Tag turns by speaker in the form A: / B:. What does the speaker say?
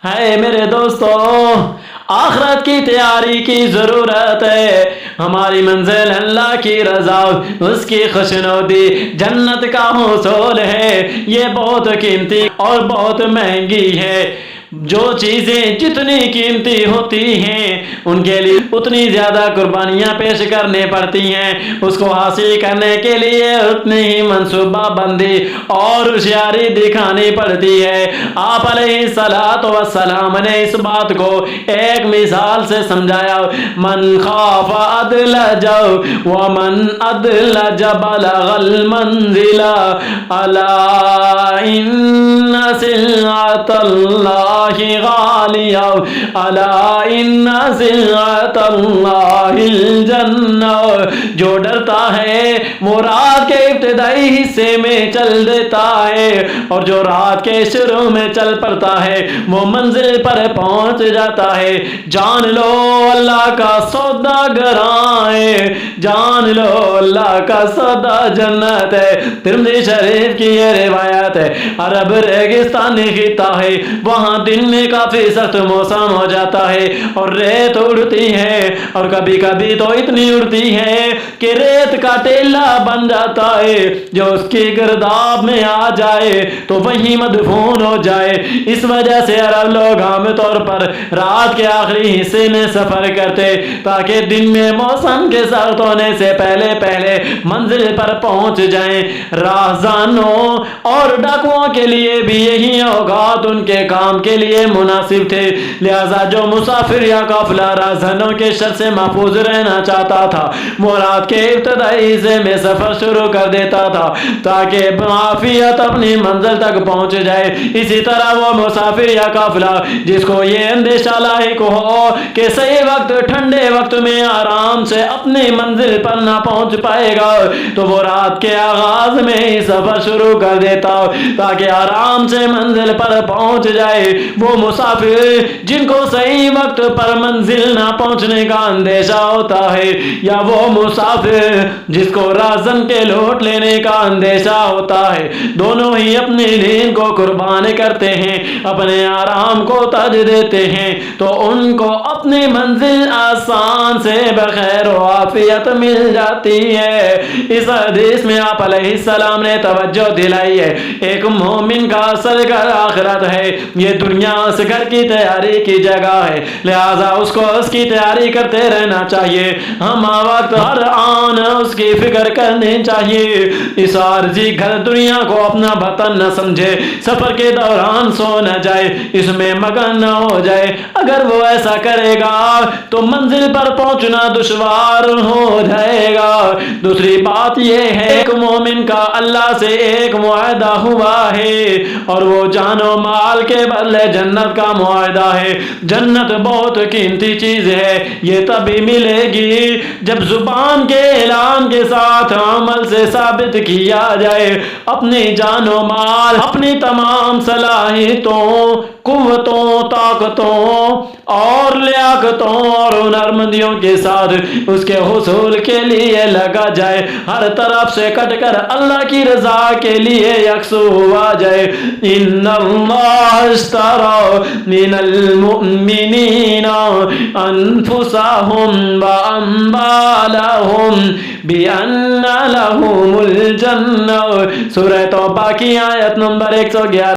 A: ہے میرے دوستو، آخرت کی تیاری کی ضرورت ہے۔ ہماری منزل اللہ کی رضا، اس کی خوشنودی، جنت کا حصول ہے۔ یہ بہت قیمتی اور بہت مہنگی ہے۔ جو چیزیں جتنی قیمتی ہوتی ہیں ان کے لیے اتنی زیادہ قربانیاں پیش کرنی پڑتی ہیں، اس کو حاصل کرنے کے لیے اتنی ہی منصوبہ بندی اور ہوشیاری دکھانی پڑتی ہے۔ آپ علیہ الصلوۃ والسلام نے اس بات کو ایک مثال سے سمجھایا، من خاف ادلج ومن ادلج بلغ المنزل، الا ان سلعۃ اللہ غالیہ، الا ان سلعۃ اللہ الجنہ۔ جو ڈرتا ہے وہ رات کے ابتدائی حصے میں چل دیتا ہے، اور جو رات کے شروع میں چل پڑتا ہے وہ منزل پر پہنچ جاتا ہے۔ جان لو اللہ کا سودا گراں ہے، جان لو اللہ کا سودا جنت ہے۔ ترمذی شریف کی یہ روایت ہے۔ عرب ریگستانی خطہ ہے، وہاں دن میں کافی سخت موسم ہو جاتا ہے اور ریت اڑتی ہے، اور کبھی کبھی تو اتنی اڑتی ہے کہ ریت کا ٹیلا بن جاتا ہے، جو اس کی گرداب میں آ جائے تو وہیں مدفون ہو جائے۔ اس وجہ سے عرب لوگ عام طور پر رات کے آخری حصے میں سفر کرتے تاکہ دن میں موسم کے سخت ہونے سے پہلے پہلے منزل پر پہنچ جائیں۔ راہزنوں اور ڈاکوؤں کے لیے بھی یہی اوقات ان کے کام کے لیے مناسب تھے، لہذا جو مسافر یا قافلہ راہزنوں کے شر سے محفوظ رہنا چاہتا تھا وہ رات کے ابتدائی حصے میں سفر شروع کر دیتا تھا تاکہ بعافیت اپنی منزل تک پہنچ جائے۔ اسی طرح وہ مسافر یا قافلہ جس کو یہ اندیشہ لاحق ہو کہ صحیح وقت ٹھنڈے وقت میں آرام سے اپنی منزل پر نہ پہنچ پائے گا تو وہ رات کے آغاز میں ہی سفر شروع کر دیتا تاکہ آرام سے منزل پر پہنچ جائے۔ وہ مسافر جن کو صحیح وقت پر منزل نہ پہنچنے کا اندیشہ ہوتا ہے، یا وہ مسافر جس کو راہزن کے لوٹ لینے کا اندیشہ ہوتا ہے، دونوں ہی اپنی دین کو قربان کرتے ہیں، اپنے آرام کو ترجیح دیتے ہیں، تو ان کو اپنی منزل آسان سے بخیر و عافیت مل جاتی ہے۔ اس حدیث میں آپ علیہ السلام نے توجہ دلائی ہے، ایک مومن کا اصل گھر آخرت ہے، یہ دنیا اس گھر کی تیاری کی جگہ ہے، لہذا اس کو اس کی تیاری کرتے رہنا چاہیے، ہم وقت ہر آن اس کی فکر کرنی چاہیے۔ اس عارضی گھر دنیا کو اپنا وطن نہ سمجھے، سفر کے دوران سو نہ جائے، اس میں مگن نہ ہو جائے۔ اگر وہ ایسا کرے گا تو منزل پر پہنچنا دشوار ہو جائے گا۔ دوسری بات یہ ہے، ایک مومن کا اللہ سے ایک معاہدہ ہوا ہے، اور وہ جان و مال کے بدلے جنت کا معاہدہ ہے۔ جنت بہت قیمتی چیز ہے، یہ تبھی ملے گی جب زبان کے اعلان کے ساتھ عمل سے ثابت کیا جائے۔ اپنی جان و مال، اپنی تمام صلاحیتوں، قوتوں، طاقتوں اور لیاقتوں اور ہنرمندیوں کے ساتھ اس کے حصول کے لیے لگا جائے، ہر طرف سے کٹ کر اللہ کی رضا کے لیے یکسو ہوا جائے۔ ان اللہ اشتری من المؤمنین انفسهم واموالهم بان لهم الجنہ۔ سورہ توبہ کی آیت نمبر 111۔